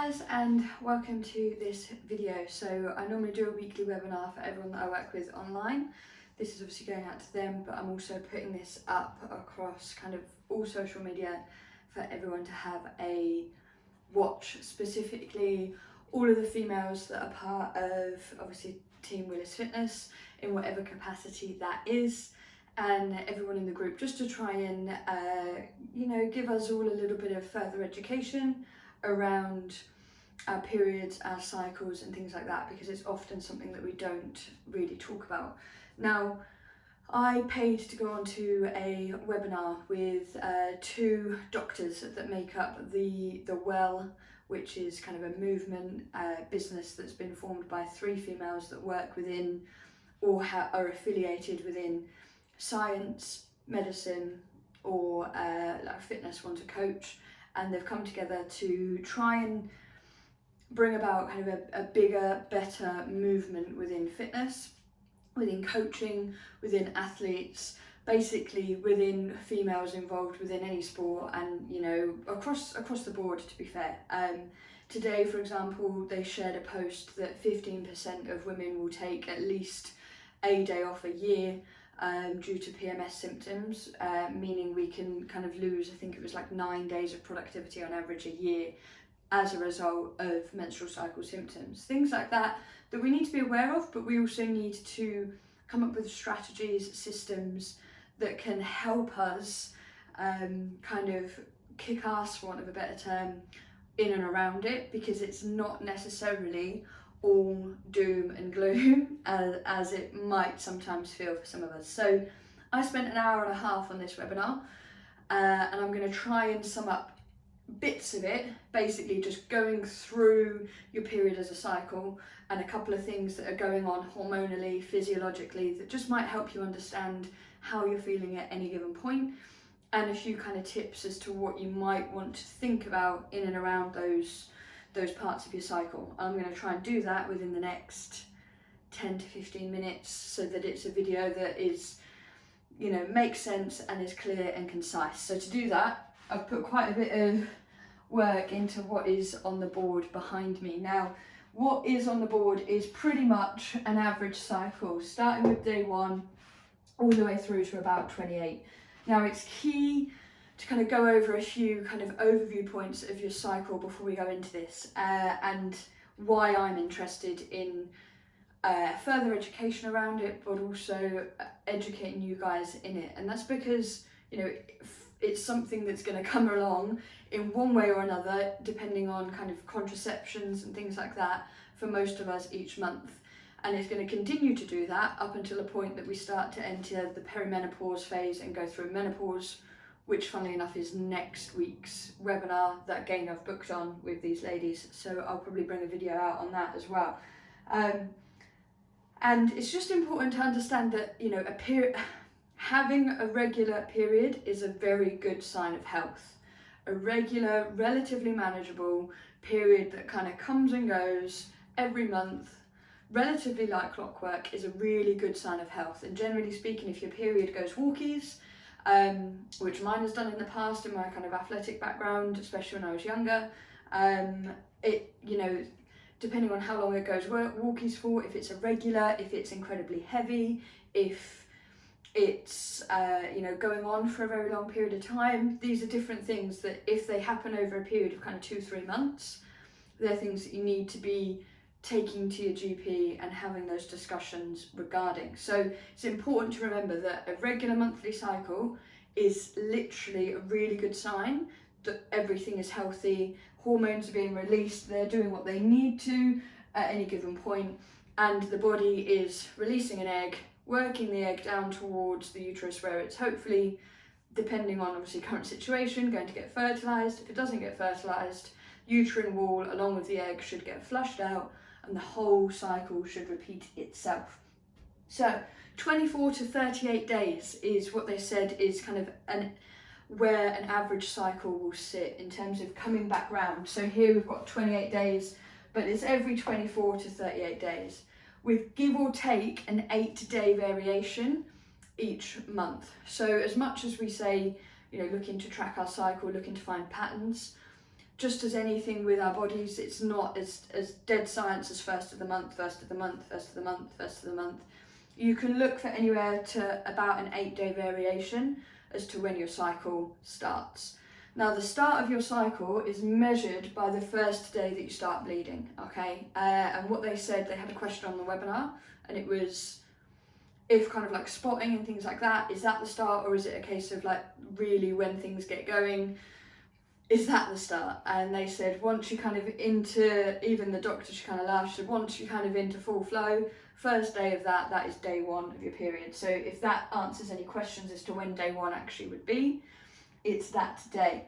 guys, and welcome to this video. So I normally do a weekly webinar for everyone that I work with online. This is obviously going out to them, but I'm also putting this up across kind of all social media for everyone to have a watch, specifically all of the females that are part of obviously Team Willis Fitness in whatever capacity that is, and everyone in the group, just to try and give us all a little bit of further education around our periods, our cycles and things like that, because it's often something that we don't really talk about. Now, I paid to go on to a webinar with two doctors that make up the Well, which is kind of a movement business that's been formed by three females that work within or are affiliated within science, medicine, or like fitness, one's a coach, and they've come together to try and bring about kind of a bigger, better movement within fitness, within coaching, within athletes, basically within females involved within any sport, and across the board, to be fair. Today, for example, they shared a post that 15% of women will take at least a day off a year due to PMS symptoms, meaning we can kind of lose, I think it was like 9 days of productivity on average a year as a result of menstrual cycle symptoms. Things like that we need to be aware of, but we also need to come up with strategies, systems that can help us kind of kick ass, for want of a better term, in and around it, because it's not necessarily all doom and gloom as it might sometimes feel for some of us. So I spent an hour and a half on this webinar, and I'm going to try and sum up bits of it, basically just going through your period as a cycle and a couple of things that are going on hormonally, physiologically, that just might help you understand how you're feeling at any given point, and a few kind of tips as to what you might want to think about in and around those parts of your cycle. I'm going to try and do that within the next 10 to 15 minutes so that it's a video that is, makes sense and is clear and concise. So to do that, I've put quite a bit of work into what is on the board behind me. Now, what is on the board is pretty much an average cycle, starting with day 1 all the way through to about 28. Now, it's key to kind of go over a few kind of overview points of your cycle before we go into this, and why I'm interested in further education around it, but also educating you guys in it. And that's because it's something that's going to come along in one way or another, depending on kind of contraceptions and things like that, for most of us each month. And it's going to continue to do that up until a point that we start to enter the perimenopause phase and go through menopause, which funnily enough is next week's webinar that again I've booked on with these ladies, so I'll probably bring a video out on that as well. And it's just important to understand that having a regular period is a very good sign of health. A regular, relatively manageable period that kind of comes and goes every month, relatively like clockwork, is a really good sign of health. And generally speaking, if your period goes walkies, which mine has done in the past in my kind of athletic background, especially when I was younger, depending on how long it goes walkies for, if it's irregular, if it's incredibly heavy, if it's going on for a very long period of time, these are different things that, if they happen over a period of kind of 2-3 months, they're things that you need to be taking to your GP and having those discussions regarding. So it's important to remember that a regular monthly cycle is literally a really good sign that everything is healthy, hormones are being released, they're doing what they need to at any given point, and the body is releasing an egg, working the egg down towards the uterus, where it's hopefully, depending on obviously current situation, going to get fertilized. If it doesn't get fertilized, uterine wall along with the egg should get flushed out, and the whole cycle should repeat itself. So 24 to 38 days is what they said is kind of where an average cycle will sit in terms of coming back round. So here we've got 28 days, but it's every 24 to 38 days, with give or take an 8-day variation each month. So as much as we say, looking to track our cycle, looking to find patterns, just as anything with our bodies, it's not as dead science as first of the month, first of the month, first of the month, first of the month. You can look for anywhere to about an 8-day variation as to when your cycle starts. Now, the start of your cycle is measured by the first day that you start bleeding, okay? And what they said, they had a question on the webinar, and it was, if kind of like spotting and things like that, is that the start, or is it a case of like really when things get going, is that the start? And they said once you kind of into, even the doctor, she kind of laughed, she said once you kind of into full flow, first day of that is day 1 of your period. So if that answers any questions as to when day 1 actually would be, it's that day.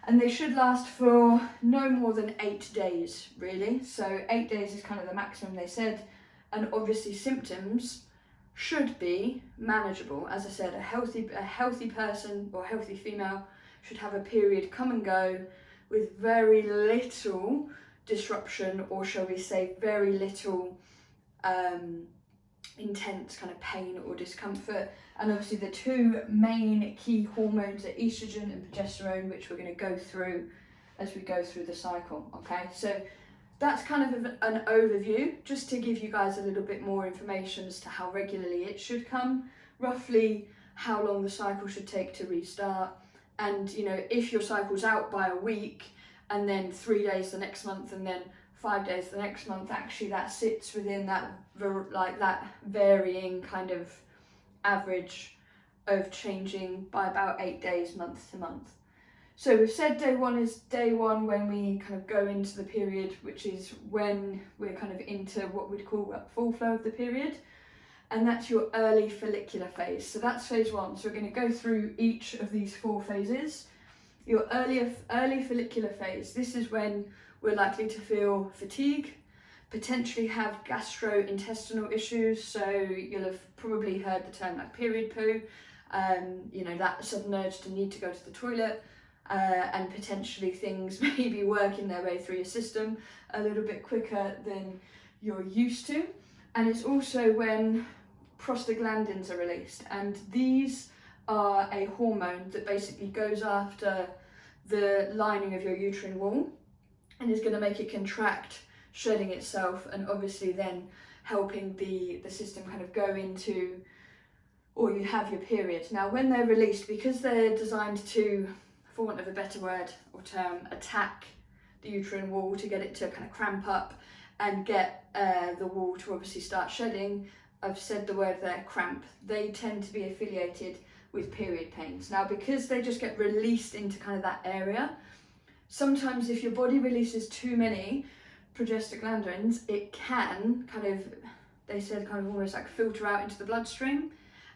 And they should last for no more than 8 days, really. So 8 days is kind of the maximum they said. And obviously symptoms should be manageable. As I said, a healthy person or healthy female should have a period come and go with very little disruption, or shall we say very little intense kind of pain or discomfort. And obviously the 2 main key hormones are estrogen and progesterone, which we're going to go through as we go through the cycle. Okay, so that's kind of an overview, just to give you guys a little bit more information as to how regularly it should come, roughly how long the cycle should take to restart. And you know, if your cycle's out by a week and then 3 days the next month and then 5 days the next month, actually that sits within that that varying kind of average of changing by about 8 days month to month. So we've said day 1 is day 1 when we kind of go into the period, which is when we're kind of into what we'd call a full flow of the period, and that's your early follicular phase. So that's phase 1. So we're going to go through each of these 4 phases. Your early follicular phase, this is when we're likely to feel fatigue, potentially have gastrointestinal issues. So you'll have probably heard the term like period poo, you know, that sudden urge to need to go to the toilet, and potentially things maybe working their way through your system a little bit quicker than you're used to. And it's also when prostaglandins are released, and these are a hormone that basically goes after the lining of your uterine wall and is going to make it contract, shedding itself, and obviously then helping the system kind of go into, or you have your period. Now when they're released, because they're designed to, for want of a better word or term, attack the uterine wall to get it to kind of cramp up and get the wall to obviously start shedding, I've said the word there, cramp, they tend to be affiliated with period pains. Now because they just get released into kind of that area, sometimes if your body releases too many prostaglandins, it can kind of, they said, kind of almost like filter out into the bloodstream,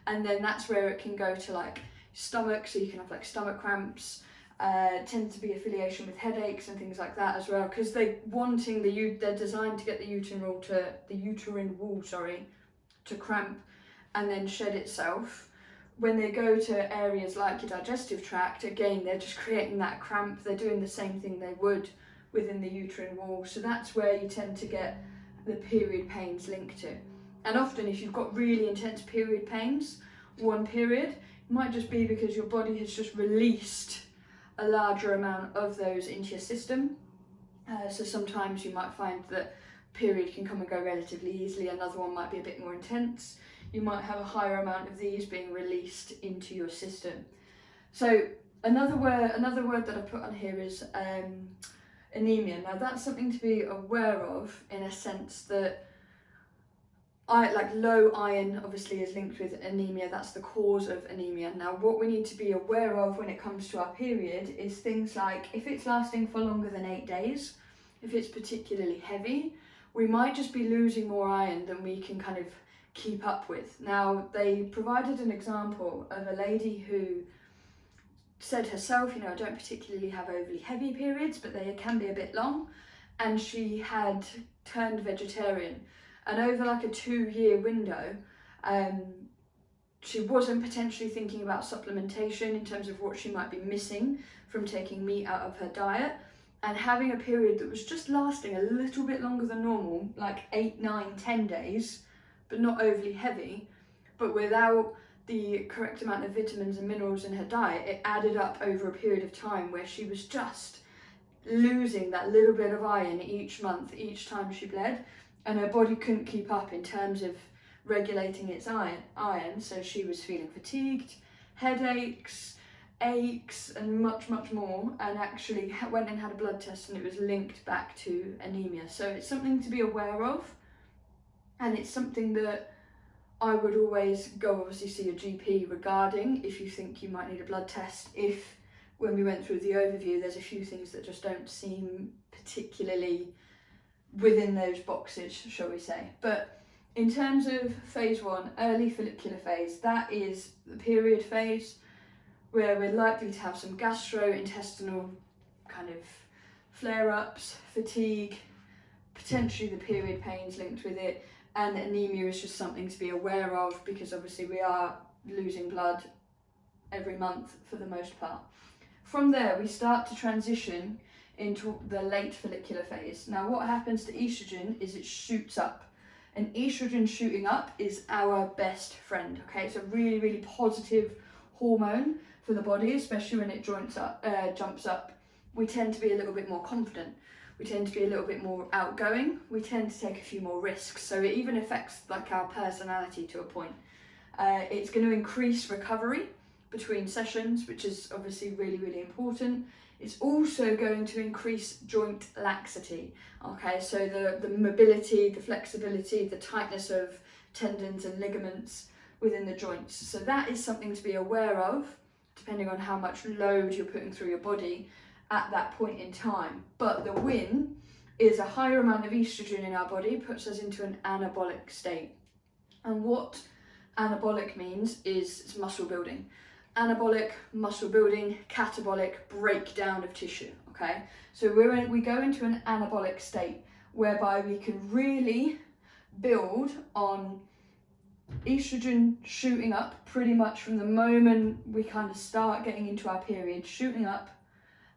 and then that's where it can go to like stomach, so you can have like stomach cramps, tend to be affiliation with headaches and things like that as well, because they're designed to get the uterine wall to cramp and then shed itself. When they go to areas like your digestive tract, again, they're just creating that cramp. They're doing the same thing they would within the uterine wall. So that's where you tend to get the period pains linked to. And often if you've got really intense period pains, one period, it might just be because your body has just released a larger amount of those into your system. So sometimes you might find that period can come and go relatively easily. Another one might be a bit more intense. You might have a higher amount of these being released into your system. So another word that I put on here is anemia. Now that's something to be aware of, in a sense that low iron obviously is linked with anemia. That's the cause of anemia. Now what we need to be aware of when it comes to our period is things like, if it's lasting for longer than 8 days, if it's particularly heavy, we might just be losing more iron than we can kind of keep up with. Now they provided an example of a lady who said herself, you know, I don't particularly have overly heavy periods, but they can be a bit long, and she had turned vegetarian, and over like a 2-year window, she wasn't potentially thinking about supplementation in terms of what she might be missing from taking meat out of her diet, and having a period that was just lasting a little bit longer than normal, like 8, 9, 10 days, but not overly heavy, but without the correct amount of vitamins and minerals in her diet, it added up over a period of time where she was just losing that little bit of iron each month, each time she bled, and her body couldn't keep up in terms of regulating its iron, so she was feeling fatigued, headaches, aches, and much more, and actually went and had a blood test and it was linked back to anemia. So it's something to be aware of, and it's something that I would always go obviously see your GP regarding if you think you might need a blood test. If when we went through the overview there's a few things that just don't seem particularly within those boxes, shall we say. But in terms of phase 1, early follicular phase, that is the period phase where we're likely to have some gastrointestinal kind of flare-ups, fatigue, potentially the period pains linked with it, and anemia is just something to be aware of because obviously we are losing blood every month for the most part. From there we start to transition into the late follicular phase. Now what happens to estrogen is it shoots up, and estrogen shooting up is our best friend, okay? It's a really positive hormone for the body, especially when it jumps up. We tend to be a little bit more confident, we tend to be a little bit more outgoing, we tend to take a few more risks, so it even affects like our personality to a point. It's going to increase recovery between sessions, which is obviously really important. It's also going to increase joint laxity, okay, so the mobility, the flexibility, the tightness of tendons and ligaments within the joints. So that is something to be aware of, depending on how much load you're putting through your body at that point in time. But the win is a higher amount of estrogen in our body puts us into an anabolic state. And what anabolic means is it's muscle building. Anabolic, muscle building, catabolic, breakdown of tissue, okay? So we go into an anabolic state whereby we can really build on estrogen shooting up pretty much from the moment we kind of start getting into our period, shooting up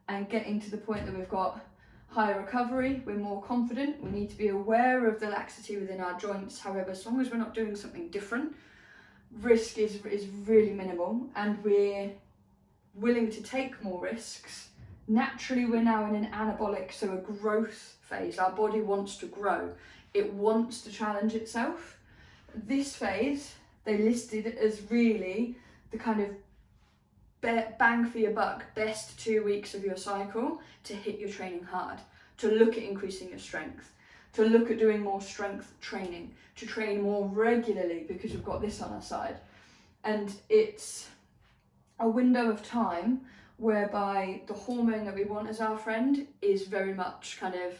and getting to the point that we've got higher recovery, we're more confident, we need to be aware of the laxity within our joints. However, as long as we're not doing something different, risk is really minimal, and we're willing to take more risks. Naturally, we're now in an anabolic, so a growth phase. Our body wants to grow, it wants to challenge itself. This phase they listed as really the kind of bang for your buck, best 2 weeks of your cycle to hit your training hard, to look at increasing your strength, to look at doing more strength training, to train more regularly because we've got this on our side. And it's a window of time whereby the hormone that we want as our friend is very much kind of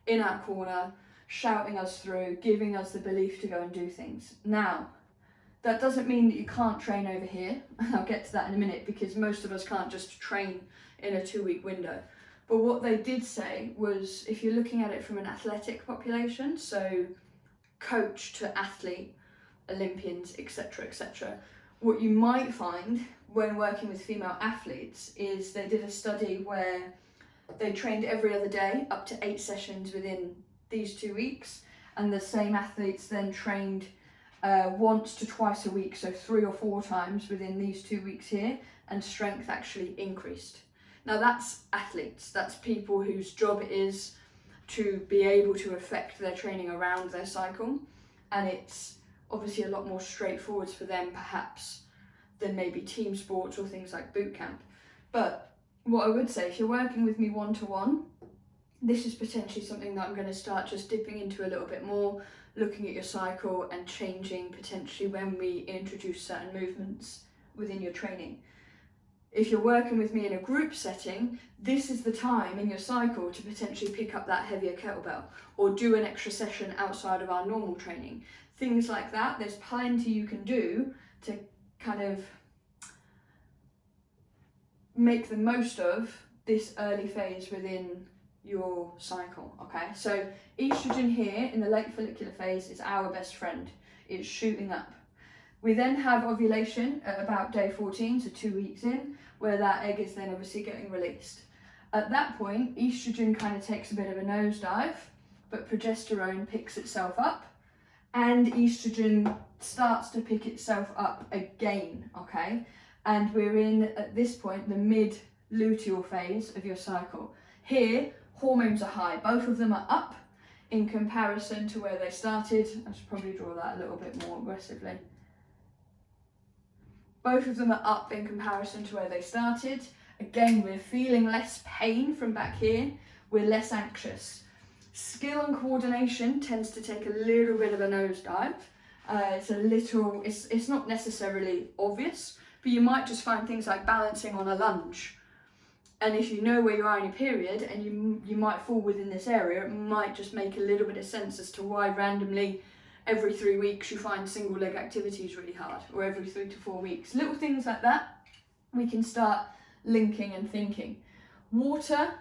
in our corner, shouting us through, giving us the belief to go and do things. Now, that doesn't mean that you can't train over here, and I'll get to that in a minute, because most of us can't just train in a 2-week window. But what they did say was, if you're looking at it from an athletic population, so coach to athlete, Olympians, etc., what you might find when working with female athletes is they did a study where they trained every other day, up to 8 sessions within these 2 weeks, and the same athletes then trained once to twice a week, so 3 or 4 times within these 2 weeks here, and strength actually increased. Now that's athletes, that's people whose job is to be able to affect their training around their cycle, and it's obviously a lot more straightforward for them perhaps than maybe team sports or things like boot camp. But what I would say, if you're working with me one-to-one, this is potentially something that I'm going to start just dipping into a little bit more, looking at your cycle and changing potentially when we introduce certain movements within your training. If you're working with me in a group setting, this is the time in your cycle to potentially pick up that heavier kettlebell or do an extra session outside of our normal training. Things like that, there's plenty you can do to kind of make the most of this early phase within your cycle, okay? So estrogen here in the late follicular phase is our best friend. It's shooting up. We then have ovulation at about day 14, so 2 weeks in, where that egg is then obviously getting released. At that point, estrogen kind of takes a bit of a nosedive, but progesterone picks itself up, and estrogen starts to pick itself up again, okay? And we're in, at this point, the mid-luteal phase of your cycle. Here, hormones are high. Both of them are up in comparison to where they started. I should probably draw that a little bit more aggressively. Both of them are up in comparison to where they started. Again, we're feeling less pain from back here. We're less anxious. Skill and coordination tends to take a little bit of a nosedive. It's not necessarily obvious, but you might just find things like balancing on a lunge. And if you know where you are in your period and you might fall within this area, it might just make a little bit of sense as to why randomly every 3 weeks you find single leg activities really hard, or every 3 to 4 weeks. Little things like that, we can start linking and thinking. Water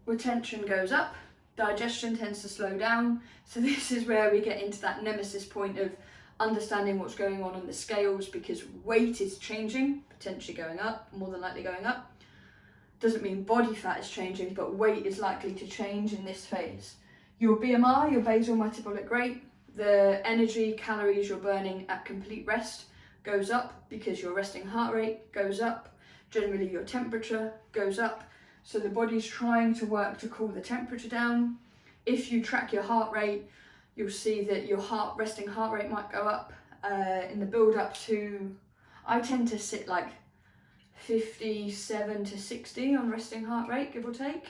retention goes up, digestion tends to slow down. So this is where we get into that nemesis point of understanding what's going on the scales, because weight is changing, potentially going up, more than likely going up. Doesn't mean body fat is changing, but weight is likely to change in this phase. Your BMR, your basal metabolic rate, the energy, calories you're burning at complete rest goes up because your resting heart rate goes up. Generally your temperature goes up. So the body's trying to work to cool the temperature down. If you track your heart rate, you'll see that your resting heart rate might go up in the build up to, I tend to sit like 57 to 60 on resting heart rate, give or take.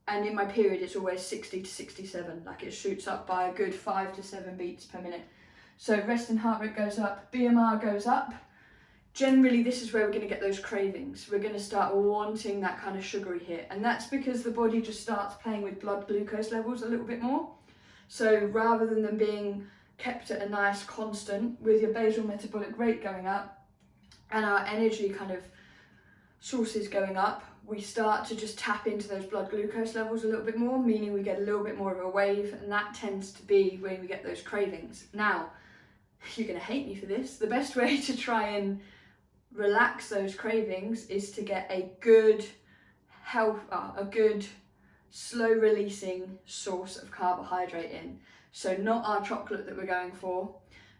And in my period, it's always 60 to 67, like it shoots up by a good 5 to 7 beats per minute. So resting heart rate goes up, BMR goes up. Generally, this is where we're going to get those cravings. We're going to start wanting that kind of sugary hit. And that's because the body just starts playing with blood glucose levels a little bit more. So rather than them being kept at a nice constant with your basal metabolic rate going up and our energy kind of sources going up, we start to just tap into those blood glucose levels a little bit more, meaning we get a little bit more of a wave, and that tends to be when we get those cravings. Now, you're going to hate me for this. The best way to try and relax those cravings is to get a good slow releasing source of carbohydrate in. So not our chocolate that we're going for,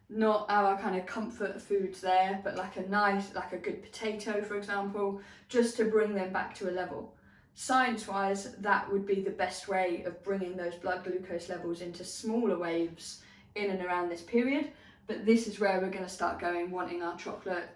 not our kind of comfort foods there, but like a good potato, for example, just to bring them back to a level. Science-wise, that would be the best way of bringing those blood glucose levels into smaller waves in and around this period. But this is where we're going to start wanting our chocolate,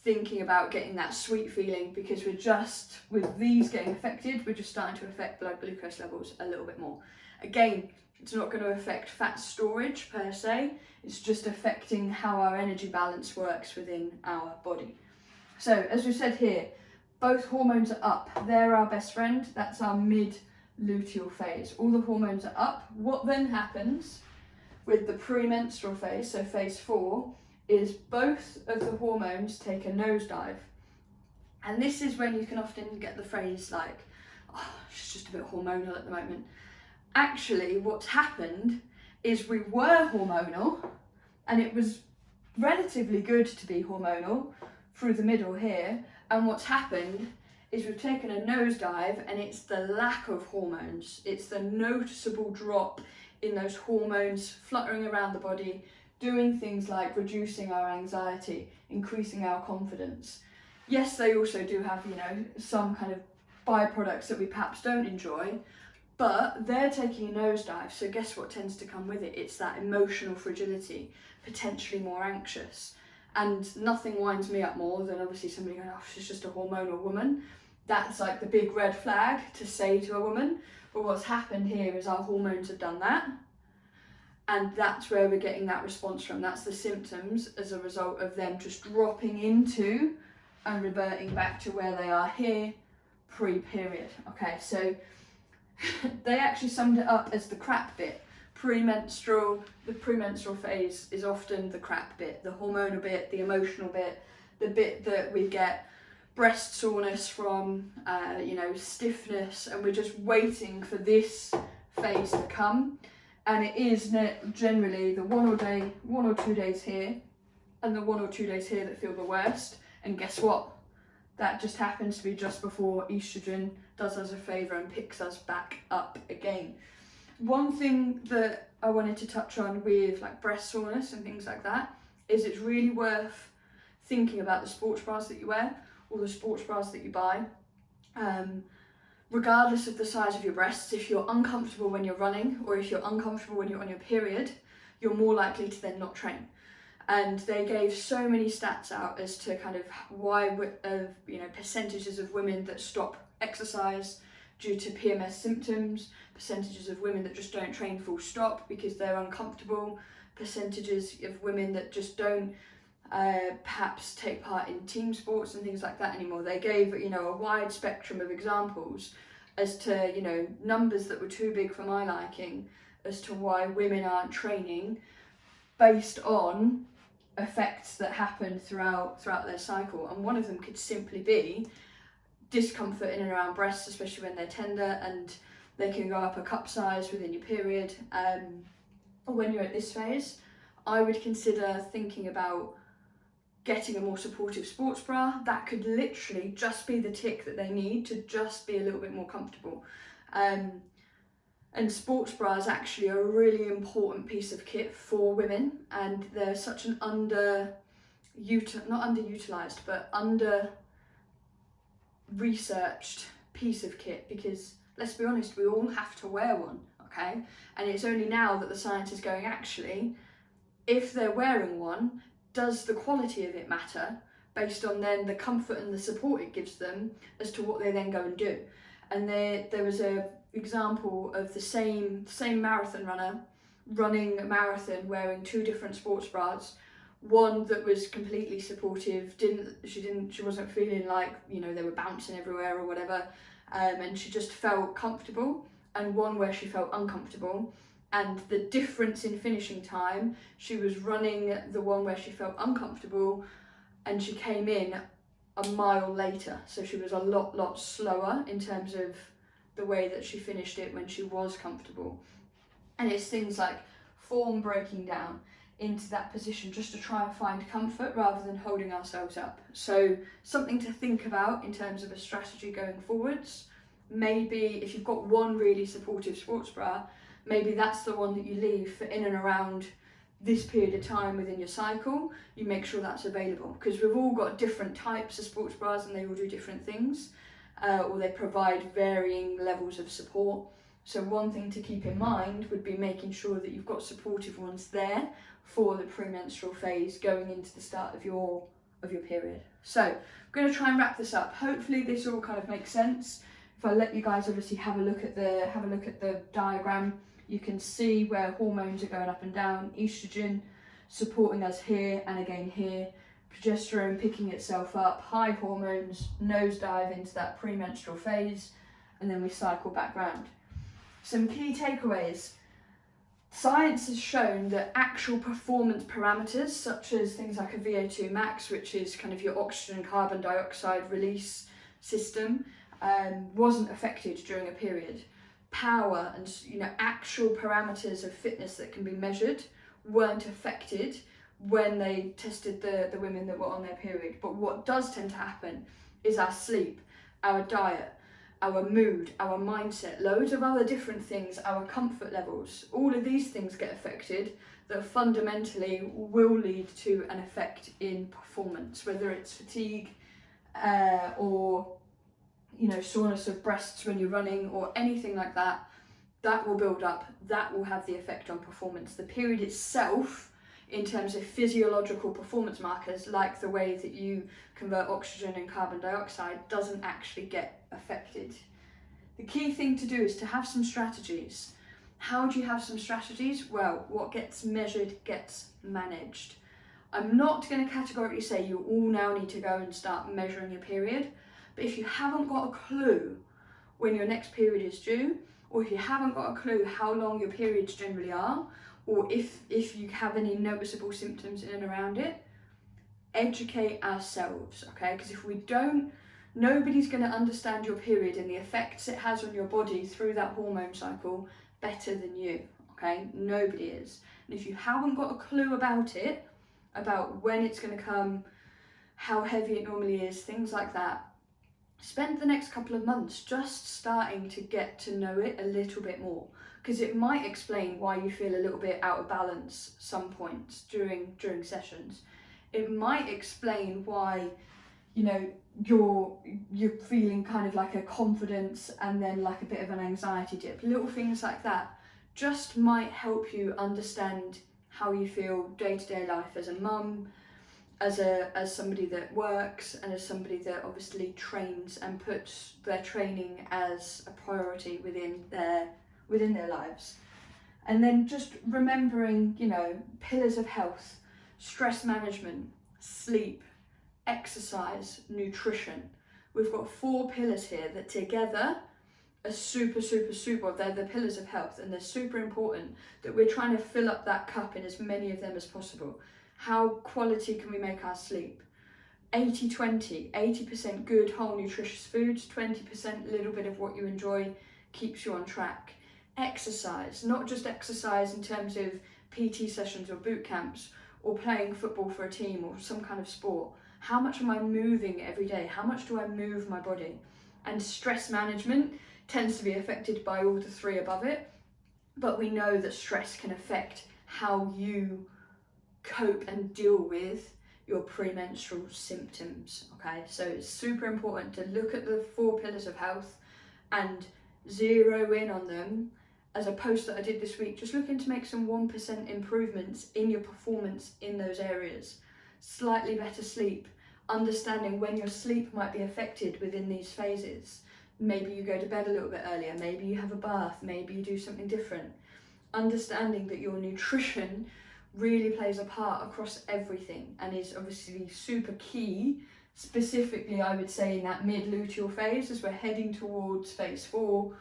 thinking about getting that sweet feeling, because with these getting affected, we're just starting to affect blood glucose levels a little bit more. Again, it's not going to affect fat storage per se, it's just affecting how our energy balance works within our body. So as we said here, both hormones are up. They're our best friend. That's our mid-luteal phase. All the hormones are up. What then happens with the premenstrual phase, so phase 4, is both of the hormones take a nosedive. And this is when you can often get the phrase like, oh, she's just a bit hormonal at the moment. Actually, what's happened is we were hormonal, and it was relatively good to be hormonal through the middle here. And what's happened is we've taken a nosedive, and it's the lack of hormones. It's the noticeable drop in those hormones fluttering around the body, doing things like reducing our anxiety, increasing our confidence. Yes, they also do have, some kind of byproducts that we perhaps don't enjoy, but they're taking a nosedive. So guess what tends to come with it? It's that emotional fragility, potentially more anxious. And nothing winds me up more than obviously somebody going, oh, she's just a hormonal woman. That's like the big red flag to say to a woman. But what's happened here is our hormones have done that. And that's where we're getting that response from. That's the symptoms as a result of them just dropping into and reverting back to where they are here pre-period. Okay, so they actually summed it up as the crap bit. The premenstrual phase is often the crap bit, the hormonal bit, the emotional bit, the bit that we get breast soreness from, stiffness, and we're just waiting for this phase to come. And it is generally the 1 or 2 days here and the 1 or 2 days here that feel the worst. And guess what? That just happens to be just before estrogen does us a favour and picks us back up again. One thing that I wanted to touch on with like breast soreness and things like that is it's really worth thinking about the sports bras that you wear or the sports bras that you buy. regardless of the size of your breasts, if you're uncomfortable when you're running or if you're uncomfortable when you're on your period, you're more likely to then not train. And they gave so many stats out as to kind of why, percentages of women that stop exercise due to PMS symptoms, percentages of women that just don't train full stop because they're uncomfortable, percentages of women that just don't perhaps take part in team sports and things like that anymore. They gave, a wide spectrum of examples as to, numbers that were too big for my liking as to why women aren't training based on effects that happen throughout their cycle. And one of them could simply be discomfort in and around breasts, especially when they're tender, and they can go up a cup size within your period. Or when you're at this phase, I would consider thinking about getting a more supportive sports bra. That could literally just be the tick that they need to just be a little bit more comfortable. And sports bra is actually a really important piece of kit for women, and they're such an under-researched piece of kit, because let's be honest, we all have to wear one, okay? And it's only now that the science is going, actually, if they're wearing one, does the quality of it matter based on then the comfort and the support it gives them as to what they then go and do? And there was a example of the same marathon runner running a marathon wearing two different sports bras. One that was completely supportive, she wasn't feeling like, they were bouncing everywhere or whatever, and she just felt comfortable, and one where she felt uncomfortable. And the difference in finishing time, she was running the one where she felt uncomfortable, and she came in a mile later, so she was a lot slower in terms of the way that she finished it when she was comfortable. And it's things like form breaking down into that position just to try and find comfort rather than holding ourselves up. So something to think about in terms of a strategy going forwards. Maybe if you've got one really supportive sports bra, maybe that's the one that you leave for in and around this period of time within your cycle. You make sure that's available, because we've all got different types of sports bras and they all do different things, or they provide varying levels of support. So one thing to keep in mind would be making sure that you've got supportive ones there for the premenstrual phase going into the start of your period. So I'm going to try and wrap this up. Hopefully this all kind of makes sense. If I let you guys obviously have a look at the diagram, you can see where hormones are going up and down. Estrogen supporting us here and again here. Progesterone picking itself up. High hormones nosedive into that premenstrual phase, and then we cycle back round. Some key takeaways. Science has shown that actual performance parameters, such as things like a VO2 max, which is kind of your oxygen and carbon dioxide release system, wasn't affected during a period. Power and actual parameters of fitness that can be measured weren't affected when they tested the women that were on their period. But what does tend to happen is our sleep, our diet, our mood, our mindset, loads of other different things, our comfort levels, all of these things get affected that fundamentally will lead to an effect in performance, whether it's fatigue or soreness of breasts when you're running or anything like that. That will build up, that will have the effect on performance. The period itself, in terms of physiological performance markers, like the way that you convert oxygen and carbon dioxide, doesn't actually get affected. The key thing to do is to have some strategies. How do you have some strategies? Well, what gets measured gets managed. I'm not going to categorically say you all now need to go and start measuring your period, but if you haven't got a clue when your next period is due, or if you haven't got a clue how long your periods generally are, or if you have any noticeable symptoms in and around it, educate ourselves, okay? Because if we don't, nobody's going to understand your period and the effects it has on your body through that hormone cycle better than you, okay? Nobody is. And if you haven't got a clue about it, about when it's going to come, how heavy it normally is, things like that, spend the next couple of months just starting to get to know it a little bit more, because it might explain why you feel a little bit out of balance some points during sessions. It might explain why you know, you're feeling kind of like a confidence and then like a bit of an anxiety dip. Little things like that just might help you understand how you feel day-to-day life as a mum, as somebody that works, and as somebody that obviously trains and puts their training as a priority within their lives. And then just remembering, you know, pillars of health: stress management, sleep, exercise, nutrition. We've got 4 pillars here that together are super, they're the pillars of health, and they're super important that we're trying to fill up that cup in as many of them as possible. How quality can we make our sleep? 80-20, 80% good whole nutritious foods, 20% little bit of what you enjoy keeps you on track. Exercise, not just exercise in terms of PT sessions or boot camps or playing football for a team or some kind of sport. How much am I moving every day? How much do I move my body? And stress management tends to be affected by all the 3 above it, but we know that stress can affect how you cope and deal with your premenstrual symptoms, okay? So it's super important to look at the 4 pillars of health and zero in on them. As a post that I did this week, just looking to make some 1% improvements in your performance in those areas. Slightly better sleep, understanding when your sleep might be affected within these phases. Maybe you go to bed a little bit earlier, maybe you have a bath, maybe you do something different. Understanding that your nutrition really plays a part across everything and is obviously super key, specifically I would say in that mid-luteal phase as we're heading towards phase 4,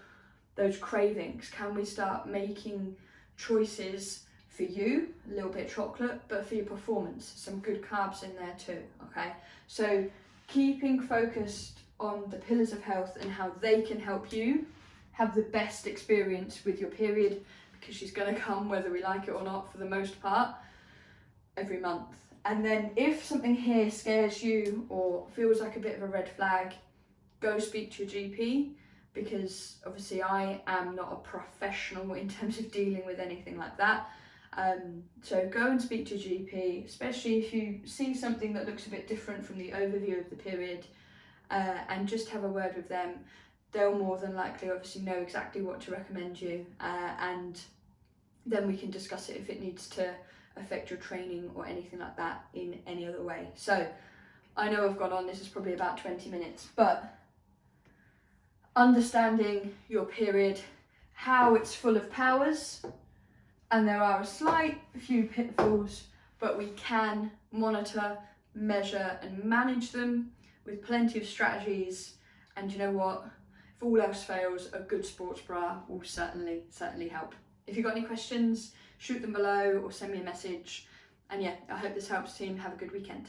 those cravings. Can we start making choices for you, a little bit of chocolate, but for your performance, some good carbs in there too, okay? So keeping focused on the pillars of health and how they can help you have the best experience with your period, because she's going to come whether we like it or not for the most part every month. And then if something here scares you or feels like a bit of a red flag, go speak to your GP, because obviously I am not a professional in terms of dealing with anything like that. So go and speak to your GP, especially if you see something that looks a bit different from the overview of the period, and just have a word with them. They'll more than likely obviously know exactly what to recommend you, and then we can discuss it if it needs to affect your training or anything like that in any other way. So I know I've gone on, this is probably about 20 minutes, but understanding your period, how it's full of powers, and there are a slight few pitfalls, but we can monitor, measure and manage them with plenty of strategies. And you know what, if all else fails, a good sports bra will certainly help. If you've got any questions, shoot them below or send me a message. And yeah, I hope this helps, team. Have a good weekend.